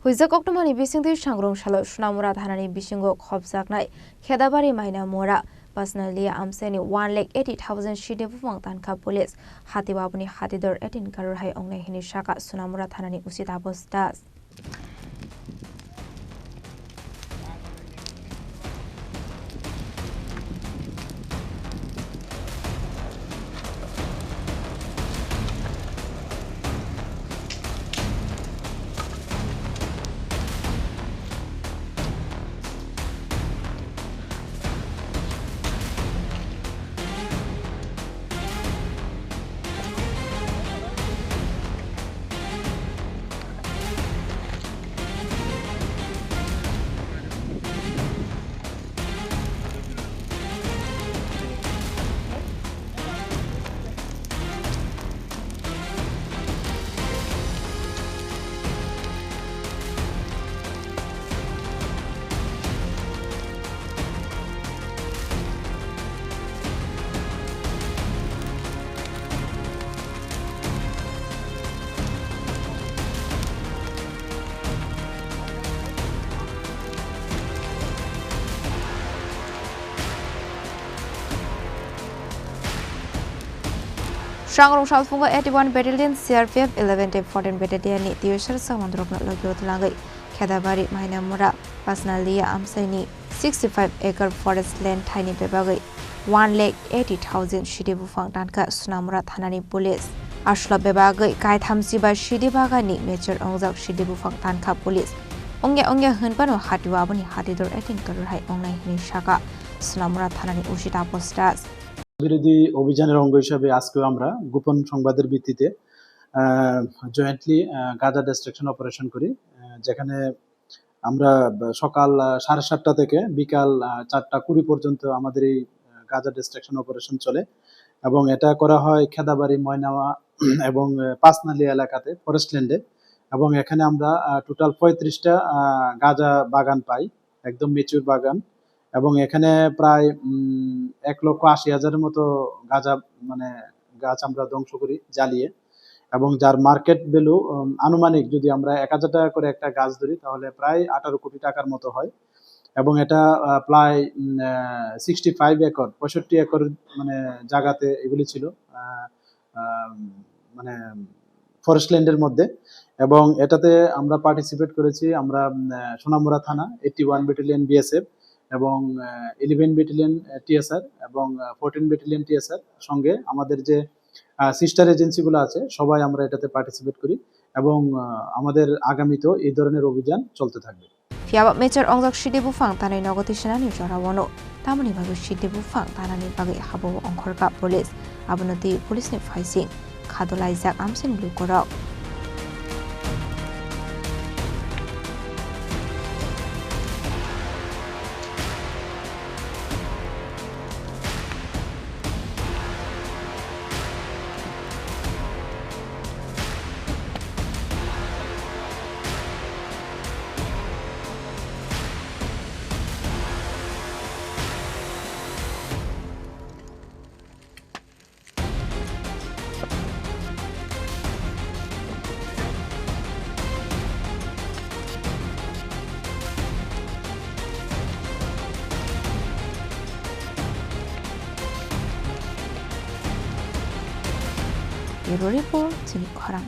Hoijak Koktwma Bisingtwi Sangrongsalo Sonamura Thanani Bisingo Khobjaknai Khedabari Maynamura Pachnaliya Amchaini 1,80,000 Siddi Buphang Tankha police Hatio Aboni Hatidhar 18 Crore wngnai hini Sakha Sonamura Thanani Tapas. Sangrongsalo 81 Battalion CRPF 11 14 Battalion ni Tiwasar Samandrok na lagyo tlangai Khedabari Maynamura Pachnaliya Amchaini 65 acre forest land Thaini Bebagwi 1,80,000 Siddi Buphang Tankha Sonamura Thanani police Ashla Bebagwi kai thamsiba Siddi bagani major ongjak Siddi Buphang Tankha police ongya hunpano Hatio Aboni Hatidhar 18 Crore wngnai hini Sakha Sonamura Thanani Tapas বিরোধী অভিযানের অঙ্গ হিসেবে আজকেও আমরা গোপন সংবাদের ভিত্তিতে jointly গাঁজা ডিস্ট্রাকশন অপারেশন করি, যেখানে আমরা সকাল 7:30 থেকে বিকাল 4:20 পর্যন্ত আমাদের এই গাঁজা ডিস্ট্রাকশন অপারেশন চলে এবং এটা করা হয় খেদাবাড়ি ময়নামা এবং পাঁচনালিয়া এলাকাতে ফরেস্ট ল্যান্ডে এবং এখানে আমরা টোটাল 35টা গাঁজা বাগান পাই, একদম মেচুর বাগান এবং এখানে প্রায় 1,80,000 মতো গাছ আমরা ধ্বংস করি জ্বালিয়ে এবং যার মার্কেট ভ্যালু আনুমানিক যদি আমরা 1,000 টাকা করে একটা গাছ ধরি তাহলে প্রায় 18 কোটি টাকার মতো হয় এবং এটা প্রায় 65 একর 65 একর জায়গাতে এগুলি ছিল ফরেস্ট ল্যান্ডের মধ্যে এবং এটাতে আমরা পার্টিসিপেট করেছি আমরা সোনামুড়া থানা 81 ব্যাটালিয়ন বিএসএফ এবং 11 ব্যাটালিয়ন টিএসআর এবং 14 ব্যাটালিয়ন টিএসআর সঙ্গে আমাদের যে সিস্টার এজেন্সিগুলো আছে সবাই আমরা এটাতে পার্টিসিপেট করি এবং আমাদের আগামীতেও এই ধরনের অভিযান চলতে থাকবে। Fiaba major ongjak Siddi Buphang Tanai nogoti sinani jorawono tamani bagu Siddi Buphang Tanani bagi habo ongkhorka police abonoti police ni faising khadolaijak amsin blue korok Report Chini Khorang.